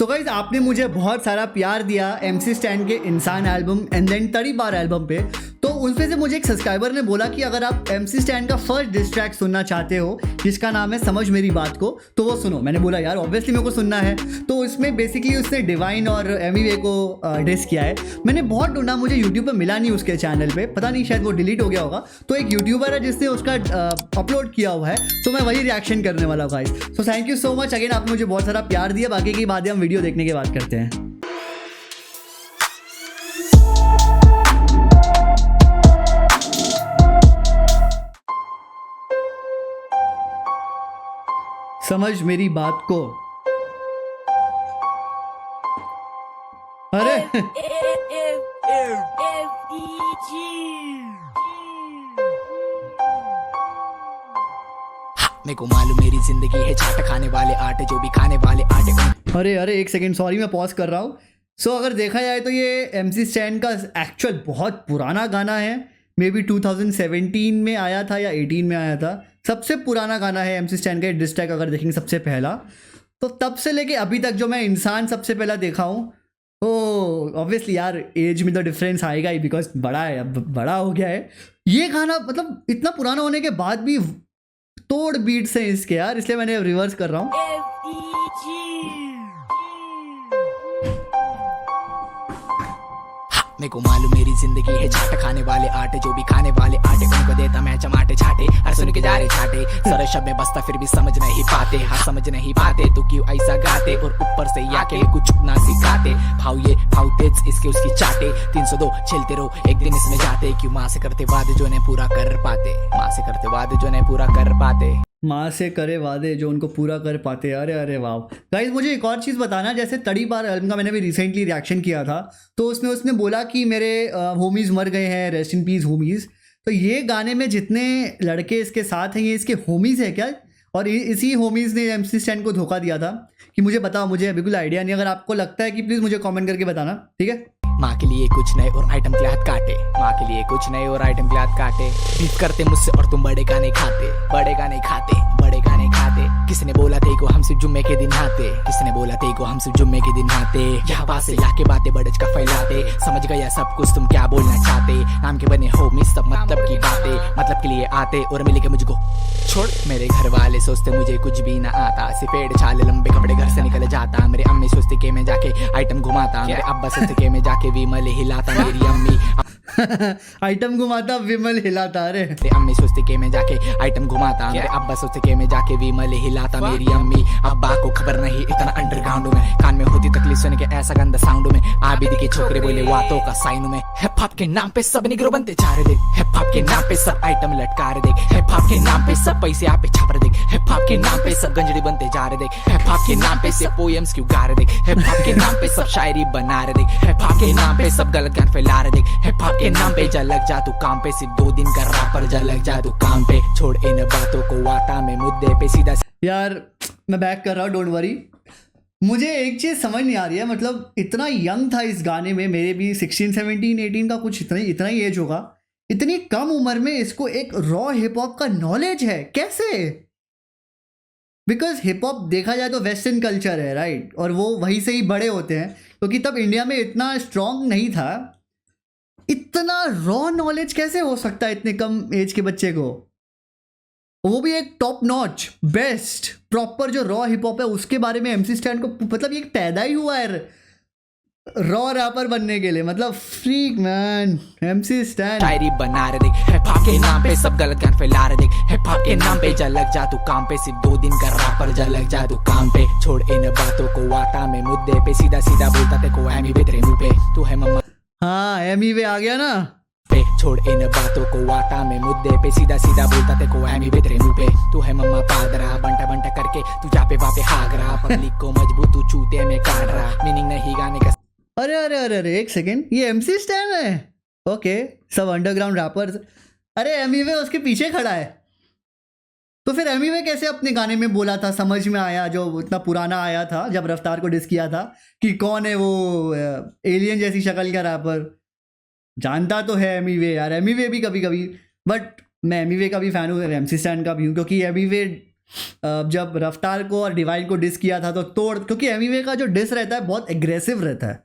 So guys आपने मुझे बहुत सारा प्यार दिया MC स्टैन के इंसान एल्बम एंड देन तड़ी पार एल्बम पे। तो उनमें से मुझे एक सब्सक्राइबर ने बोला कि अगर आप MC स्टैन का फर्स्ट डिस ट्रैक सुनना चाहते हो जिसका नाम है समझ मेरी बात को, तो वो सुनो। मैंने बोला यार ऑब्वियसली मेरे को सुनना है। तो इसमें बेसिकली उसने डिवाइन और एमिवे को डिस किया है। मैंने बहुत ढूंढा, मुझे यूट्यूब पर मिला नहीं उसके चैनल पे, पता नहीं शायद वो डिलीट हो गया होगा। तो एक यूट्यूबर है जिसने उसका अपलोड किया हुआ है, तो मैं वही रिएक्शन करने वाला हूँ guys. So thank you so much again, आपने मुझे बहुत सारा प्यार दिया। बाकी की बातें हम वीडियो देखने के बाद करते हैं। समझ मेरी बात को। अरे मेरे को मालूम मेरी जिंदगी है चाट खाने वाले आटे, जो भी खाने वाले आटे। अरे एक सेकेंड, सॉरी मैं पॉज कर रहा हूँ। सो अगर देखा जाए तो ये MC स्टैन का एक्चुअल बहुत पुराना गाना है। मे बी 2017 में आया था या 18 में आया था। सबसे पुराना गाना है MC स्टैन का डिस ट्रैक अगर देखेंगे सबसे पहला। तो तब से लेके अभी तक जो मैं इंसान सबसे पहला देखा हूँ, ओ ऑब्वियसली यार एज में तो डिफरेंस आएगा ही, बिकॉज बड़ा है, अब बड़ा हो गया है। ये गाना मतलब इतना पुराना होने के बाद भी तोड़ बीट्स हैं इसके यार, इसलिए मैंने रिवर्स कर रहा हूँ। मेरे को मालूम मेरी जिंदगी है चाट खाने वाले आटे, जो भी खाने वाले आटे उनको देता मैं चमाटे छाटे। हर सुन के जा रहे छाटे सारे शब्द में बसता फिर भी समझ नहीं पाते। हाँ समझ नहीं पाते तो क्यों ऐसा गाते, और ऊपर से आके कुछ ना सिखाते। भाव ये भाव तेज इसके उसकी चाटे। 302 चलते रहो एक दिन इसमें जाते। क्यों माँ से करते वादे जो नहीं पूरा कर पाते, माँ से करते वादे जो नहीं पूरा कर पाते, माँ से करे वादे जो उनको पूरा कर पाते। अरे वाह गाइस, मुझे एक और चीज़ बताना। जैसे तड़ी पार एल्बम का मैंने भी रिसेंटली रिएक्शन किया था, तो उसमें उसने बोला कि मेरे होमीज़ मर गए हैं, रेस्ट इन पीस होमीज़। तो ये गाने में जितने लड़के इसके साथ हैं ये इसके होमीज़ है क्या? और इसी होमीज़ ने MC स्टैन को धोखा दिया था कि मुझे बताओ, मुझे बिल्कुल आइडिया नहीं। अगर आपको लगता है कि प्लीज़ मुझे कॉमेंट करके बताना, ठीक है। माँ के लिए कुछ नए और आइटम के हाथ काटे, माँ के लिए कुछ नए और आइटम के हाथ काटे। बीफ करते मुझसे और तुम बड़े गाने खाते, बड़े गाने खाते, बड़े गाने खाते। किसने बोला थे को हम सिर्फ जुम्मे के दिन आते, किसने बोला थे को हम सिर्फ जुम्मे के दिन आते। यहाँ बात से लाके बातें बड़च का फैलाते। समझ गया सब कुछ तुम क्या बोलना चाहते। नाम के बने हो मिस सब मतलब की बातें, मतलब के लिए आते और मिले के मुझको छोड़। मेरे घर वाले सोचते मुझे कुछ भी ना आता, सिर्फ छाले लंबे कपड़े घर से निकल जाता। मेरे अम्मी सोचते के मैं जाके आइटम घुमाता, मेरे अब्बा सोचते के मैं जाके विमल हिलाता। मेरी अम्मी आइटम घुमाता विमल हिलाता। अरे अम्मी सोचते के मैं जाके आइटम घुमाता, मेरे अब्बा सोचते के मैं जाके विमल हिलाता। मेरी अम्मी अब्बा को खबर नहीं इतना अंडरग्राउंड में, कान में होती तकलीफ सुन के ऐसा गंदा साउंड में। आबिद के छोकरे बोले वातों का साइन में। हिप हॉप के नाम पे सब निगरो बनते जा रहे देख, हिप हॉप के नाम पे सब आइटम लटका रहे देख, हिप हॉप के नाम पे सब पैसे आप पे छाप रहे देख, हिप हॉप के नाम पे सब गंजड़ी बनते जा रहे देख, हिप हॉप के नाम पे से पोएम्स क्यों गा रहे देख, हिप हॉप के नाम पे सब शायरी बना रहे देख, हिप हॉप के नाम पे सब गलत ज्ञान फैला रहे देख, हिप हॉप के नाम पे लग जा तू काम पे। सिर्फ 2 दिन का रैपर जा लग जा तू काम पे। छोड़ इन बातों को आता मैं मुद्दे पे सीधा। यार मैं बैक कर रहा हूँ, डोंट वरी। मुझे एक चीज़ समझ नहीं आ रही है, मतलब इतना यंग था इस गाने में, मेरे भी 16 17 18 का कुछ इतना ही एज होगा। इतनी कम उम्र में इसको एक रॉ हिप हॉप का नॉलेज है, कैसे? बिकॉज हिप हॉप देखा जाए तो वेस्टर्न कल्चर है, राइट? और वो वहीं से ही बड़े होते हैं, क्योंकि तब इंडिया में इतना स्ट्रांग नहीं था। इतना रॉ नॉलेज कैसे हो सकता है इतने कम एज के बच्चे को? वो भी एक टॉप नॉच बेस्ट प्रॉपर जो रॉ हिप हॉप है उसके बारे में MC स्टैन को, मतलब ये पैदा ही हुआ है रॉ रैपर बनने के लिए। मतलब फ्रीक मैन MC स्टैन। शायरी बना रहे देख, हिप हॉप के नाम पे सब गलत ज्ञान फैला रहे देख, हिप हॉप के नाम पे जा लग जा तू काम पे। सिर्फ 2 दिन का रैपर जा लग जा तू काम पे। छोड़ इन बातों को आता मैं मुद्दे पे सीधा सीधा बोलता ते को एमी तेरे मुंह पे तू है मम्मा। हाँ एमी आ गया ना। छोड़ इन बातों को आता मैं मुद्दे पे सीधा सीधा बोलता ते को एमी तेरे मुंह पे तू है मम्मा पादरा। बंटा बंटा करके तू जा पे वापे हागरा, पब्लिक को मजबूत तू चूते में काट रहा। मीनिंग नहीं गाने का। अरे एक सेकेंड, ये MC स्टैन है? ओके, सब अंडरग्राउंड रैपर्स। अरे एमीवे उसके पीछे खड़ा है, तो फिर एमीवे कैसे अपने गाने में बोला था? समझ में आया जो इतना पुराना आया था जब रफ्तार को डिस किया था कि कौन है वो एलियन जैसी शक्ल का रैपर। जानता तो है एमीवे यार, एमीवे भी कभी कभी, बट मैं एमीवे का भी फ़ैन हूँ, MC स्टैन का भी हूँ, क्योंकि एमीवे जब रफ्तार को और डिवाइन को डिस किया था तो तोड़, क्योंकि एमिवे का जो डिस रहता है बहुत एग्रेसिव रहता है,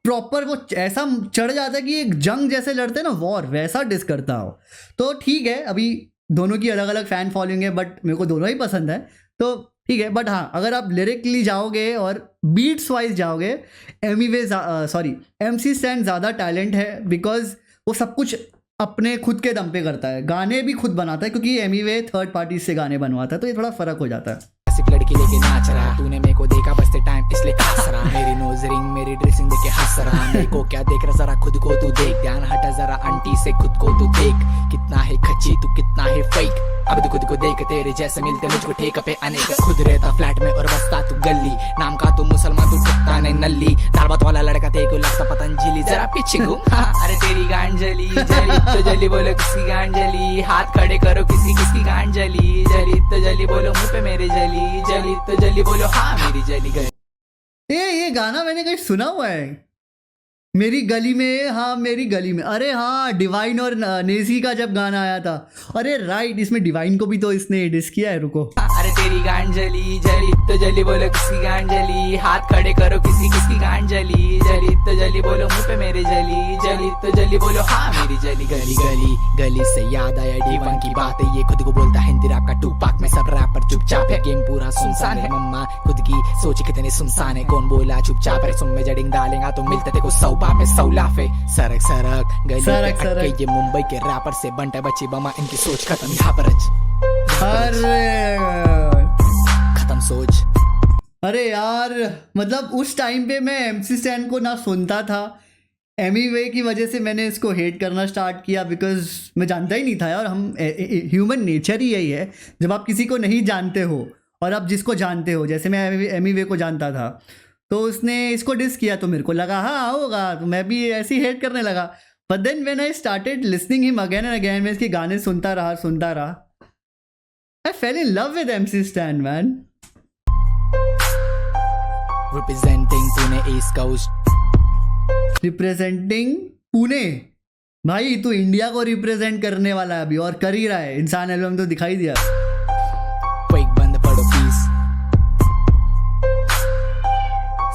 प्रॉपर वो ऐसा चढ़ जाता है कि एक जंग जैसे लड़ते हैं ना, वॉर, वैसा डिस करता हो। तो ठीक है, अभी दोनों की अलग अलग फ़ैन फॉलोइंग है, बट मेरे को दोनों ही पसंद है, तो ठीक है। बट हाँ, अगर आप लिरिकली जाओगे और बीट्स वाइज जाओगे, MC स्टैन ज़्यादा टैलेंट है, बिकॉज वो सब कुछ अपने खुद के दम पे करता है, गाने भी खुद बनाता है, क्योंकि एमिवे थर्ड पार्टी से गाने बनवाता है, तो ये थोड़ा फ़र्क हो जाता है। सिर्फ लड़की लेके नाच रहा, तूने मेरे को देखा बसते टाइम इसलिए हंस रहा, मेरी नोज रिंग मेरी ड्रेसिंग देख के हंस रहा, मेरे को क्या देख रहा, जरा खुद को तू देख, ध्यान हटा जरा आंटी से, खुद को तू देख, कितना है खच्ची तू कितना है फेक, अब तू खुद को देख, तेरे जैसे मिलते मुझको ठेका पे अनेक, खुद रहता फ्लैट में और बसता तू गली, नाम का तू मुसलमान तू ठुकता नहीं नल्ली, दाल भात वाला लड़का तेरे को लगता पतंजलि, जरा पीछे घूम, अरे तेरी गांड जली जली तो जली, बोलो किसकी गांड जली, हाथ खड़े करो किसकी गांड जली जली तो जली, बोलो मुंह पे मेरे जली जली तो जली, बोलो हाँ मेरी जली गई। ये गाना मैंने कहीं सुना हुआ है, मेरी गली में, हाँ मेरी गली में, अरे हाँ, डिवाइन और नेजी का जब गाना आया था, अरे राइट, इसमें डिवाइन को भी तो इसने डिस किया है, रुको। अरे तेरी गांड जली जली तो जली, बोलो किसकी गांड जली, हाथ खड़े करो किसकी गांड जली जली तो जली, बोलो मुंह पे मेरे जली जली तो जली, बोलो हाँ मेरी जली गली गली गली से याद आया डिवाइन की बात है, ये खुद को बोलता है हिंदी रैप का टूपाक में, सब रैपर चुपचाप है, गेम पूरा सुनसान है, मम्मा खुद की सोच कितने सुनसान है, कौन बोला चुपचाप है, सुन में जडिंग डालेगा तो मिलते थे कुछ 100 पे 100 लाफे, सरक सरक गली सरक पे सरक, ये मुंबई के रैपर से बंटे बच्ची बमा, इनकी सोच खत्म घाबरज खत्म सोच। अरे यार, मतलब उस टाइम पे मैं MC स्टैन को ना सुनता था, एमिवे की वजह से मैंने इसको हेट करना स्टार्ट किया, बिकॉज मैं जानता ही नहीं था यार, हम ह्यूमन नेचर ही यही है, जब आप किसी को नहीं जानते हो और आप जिसको जानते हो, जैसे मैं एमिवे को जानता था, तो उसने इसको डिस किया तो मेरे को लगा हाँ होगा, तो मैं भी ऐसे ही हेट करने लगा, but then when I started listening him again and again, मैं इसके गाने सुनता रहा, I fell in love with MC Stan man. Representing Pune East Coast. Representing Pune, भाई तू इंडिया को रिप्रेजेंट करने वाला है अभी, और कर ही रहा है, इंसान एल्बम तो दिखाई दिया। कोई बंद पड़ो प्लीज,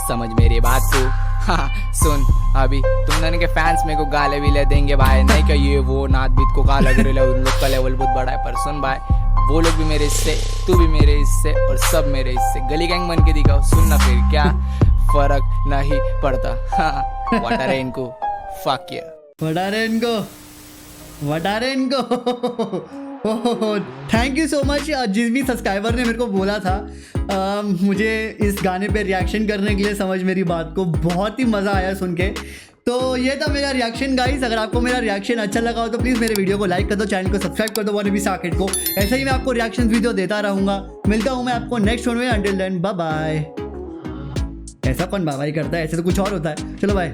समझ मेरी बात तू, हाँ सुन, अभी तुम दोनों के फैंस मेरे को गाले भी ले देंगे भाई, नहीं क्या ये वो नाथ बीत को गाला उन लोग का लेवल बहुत बड़ा है, पर सुन भाई, वो लोग भी मेरे हिस्से, तू भी मेरे हिस्से, और सब मेरे हिस्से, गली गैंग बन के दिखाओ, सुनना फिर क्या फर्क नहीं पड़ता, हाँ वटारे इनको, फक या वटारे इनको थैंक यू सो मच जिस भी सब्सक्राइबर ने मेरे को बोला था मुझे इस गाने पे रिएक्शन करने के लिए, समझ मेरी बात को, बहुत ही मज़ा आया सुन के। तो ये था मेरा रिएक्शन गाइस, अगर आपको मेरा रिएक्शन अच्छा लगा हो तो प्लीज़ मेरे वीडियो को लाइक कर दो, चैनल को सब्सक्राइब कर दो, वन बी साकेट को, ऐसे ही मैं आपको रिएक्शन वीडियो देता रहूँगा। मिलता हूँ मैं आपको नेक्स्ट वन में, अंटिल देन बाय बाय। ऐसा कौन बाय बाय करता है, ऐसे तो कुछ और होता है, चलो बाय।